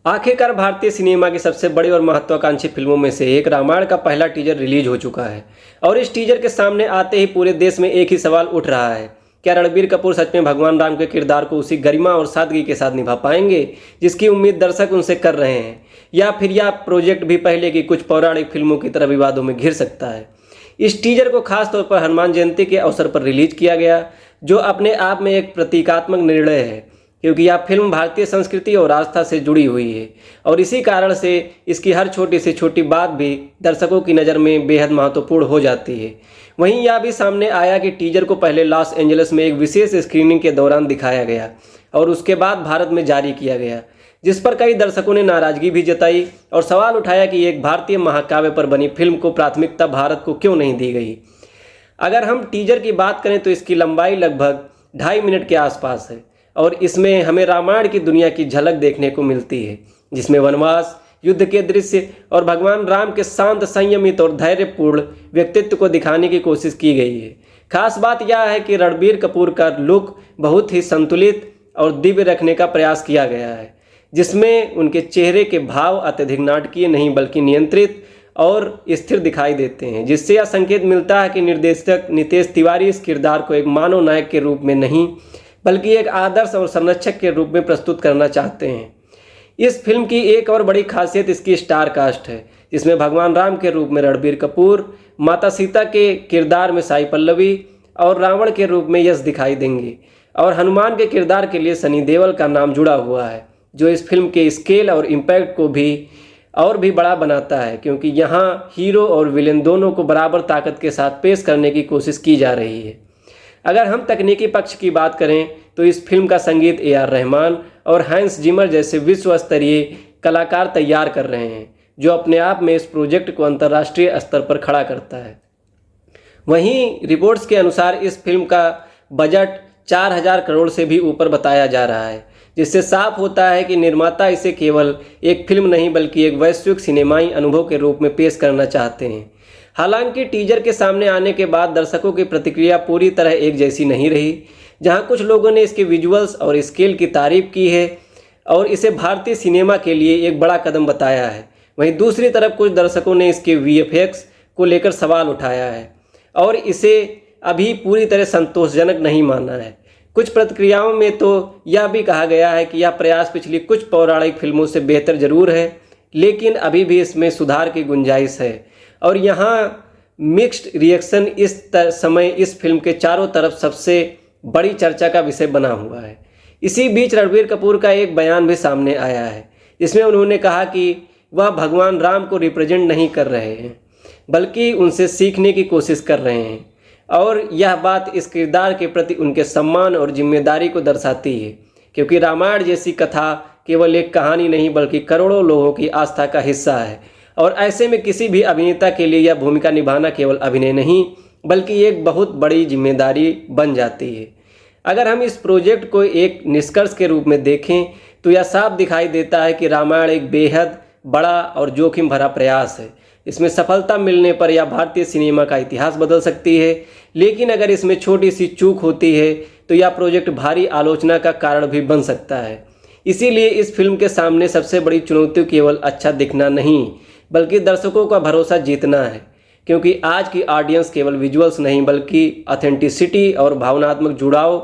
आखिरकार भारतीय सिनेमा की सबसे बड़ी और महत्वाकांक्षी फिल्मों में से एक रामायण का पहला टीजर रिलीज हो चुका है और इस टीजर के सामने आते ही पूरे देश में एक ही सवाल उठ रहा है। क्या रणबीर कपूर सच में भगवान राम के किरदार को उसी गरिमा और सादगी के साथ निभा पाएंगे जिसकी उम्मीद दर्शक उनसे कर रहे हैं, या फिर यह प्रोजेक्ट भी पहले की कुछ पौराणिक फिल्मों की तरह विवादों में घिर सकता है। इस टीजर को खास तौर पर हनुमान जयंती के अवसर पर रिलीज किया गया, जो अपने आप में एक प्रतीकात्मक निर्णय है, क्योंकि यह फिल्म भारतीय संस्कृति और आस्था से जुड़ी हुई है और इसी कारण से इसकी हर छोटी से छोटी बात भी दर्शकों की नज़र में बेहद महत्वपूर्ण हो जाती है। वहीं यह भी सामने आया कि टीजर को पहले लॉस एंजलिस में एक विशेष स्क्रीनिंग के दौरान दिखाया गया और उसके बाद भारत में जारी किया गया, जिस पर कई दर्शकों ने नाराज़गी भी जताई और सवाल उठाया कि एक भारतीय महाकाव्य पर बनी फिल्म को प्राथमिकता भारत को क्यों नहीं दी गई। अगर हम टीजर की बात करें तो इसकी लंबाई लगभग 2.5 मिनट के आसपास है और इसमें हमें रामायण की दुनिया की झलक देखने को मिलती है, जिसमें वनवास, युद्ध के दृश्य और भगवान राम के शांत, संयमित और धैर्यपूर्ण व्यक्तित्व को दिखाने की कोशिश की गई है। खास बात यह है कि रणबीर कपूर का लुक बहुत ही संतुलित और दिव्य रखने का प्रयास किया गया है, जिसमें उनके चेहरे के भाव अत्यधिक नाटकीय नहीं बल्कि नियंत्रित और स्थिर दिखाई देते हैं, जिससे यह संकेत मिलता है कि निर्देशक नितेश तिवारी इस किरदार को एक मानव नायक के रूप में नहीं बल्कि एक आदर्श और संरक्षक के रूप में प्रस्तुत करना चाहते हैं। इस फिल्म की एक और बड़ी खासियत इसकी स्टार कास्ट है, जिसमें भगवान राम के रूप में रणबीर कपूर, माता सीता के किरदार में साई पल्लवी और रावण के रूप में यश दिखाई देंगे और हनुमान के किरदार के लिए सनी देओल का नाम जुड़ा हुआ है, जो इस फिल्म के स्केल और इम्पैक्ट को भी बड़ा बनाता है, क्योंकि यहाँ हीरो और विलेन दोनों को बराबर ताकत के साथ पेश करने की कोशिश की जा रही है। अगर हम तकनीकी पक्ष की बात करें तो इस फिल्म का संगीत ए.आर. रहमान और हैंस जिमर जैसे विश्व स्तरीय कलाकार तैयार कर रहे हैं, जो अपने आप में इस प्रोजेक्ट को अंतर्राष्ट्रीय स्तर पर खड़ा करता है। वहीं रिपोर्ट्स के अनुसार इस फिल्म का बजट 4,000 करोड़ से भी ऊपर बताया जा रहा है, जिससे साफ होता है कि निर्माता इसे केवल एक फिल्म नहीं बल्कि एक वैश्विक सिनेमाई अनुभव के रूप में पेश करना चाहते हैं। हालांकि टीजर के सामने आने के बाद दर्शकों की प्रतिक्रिया पूरी तरह एक जैसी नहीं रही। जहां कुछ लोगों ने इसके विजुअल्स और स्केल की तारीफ की है और इसे भारतीय सिनेमा के लिए एक बड़ा कदम बताया है, वहीं दूसरी तरफ कुछ दर्शकों ने इसके वीएफएक्स को लेकर सवाल उठाया है और इसे अभी पूरी तरह संतोषजनक नहीं माना है। कुछ प्रतिक्रियाओं में तो यह भी कहा गया है कि यह प्रयास पिछली कुछ पौराणिक फिल्मों से बेहतर जरूर है, लेकिन अभी भी इसमें सुधार की गुंजाइश है। और यहाँ मिक्स्ड रिएक्शन इस समय इस फिल्म के चारों तरफ सबसे बड़ी चर्चा का विषय बना हुआ है। इसी बीच रणबीर कपूर का एक बयान भी सामने आया है, जिसमें उन्होंने कहा कि वह भगवान राम को रिप्रेजेंट नहीं कर रहे हैं बल्कि उनसे सीखने की कोशिश कर रहे हैं, और यह बात इस किरदार के प्रति उनके सम्मान और जिम्मेदारी को दर्शाती है, क्योंकि रामायण जैसी कथा केवल एक कहानी नहीं बल्कि करोड़ों लोगों की आस्था का हिस्सा है और ऐसे में किसी भी अभिनेता के लिए यह भूमिका निभाना केवल अभिनय नहीं बल्कि एक बहुत बड़ी जिम्मेदारी बन जाती है। अगर हम इस प्रोजेक्ट को एक निष्कर्ष के रूप में देखें तो यह साफ दिखाई देता है कि रामायण एक बेहद बड़ा और जोखिम भरा प्रयास है। इसमें सफलता मिलने पर यह भारतीय सिनेमा का इतिहास बदल सकती है, लेकिन अगर इसमें छोटी सी चूक होती है तो यह प्रोजेक्ट भारी आलोचना का कारण भी बन सकता है। इसीलिए इस फिल्म के सामने सबसे बड़ी चुनौती केवल अच्छा दिखना नहीं बल्कि दर्शकों का भरोसा जीतना है, क्योंकि आज की ऑडियंस केवल विजुअल्स नहीं बल्कि ऑथेंटिसिटी और भावनात्मक जुड़ाव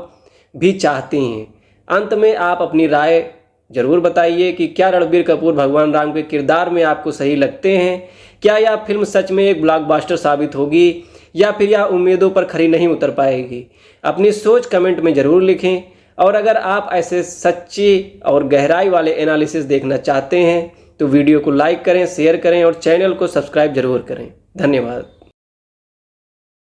भी चाहती हैं। अंत में आप अपनी राय जरूर बताइए कि क्या रणबीर कपूर भगवान राम के किरदार में आपको सही लगते हैं? क्या यह फिल्म सच में एक ब्लॉकबस्टर साबित होगी या फिर यह उम्मीदों पर खरी नहीं उतर पाएगी? अपनी सोच कमेंट में ज़रूर लिखें, और अगर आप ऐसे सच्ची और गहराई वाले एनालिसिस देखना चाहते हैं तो वीडियो को लाइक करें, शेयर करें और चैनल को सब्सक्राइब जरूर करें। धन्यवाद।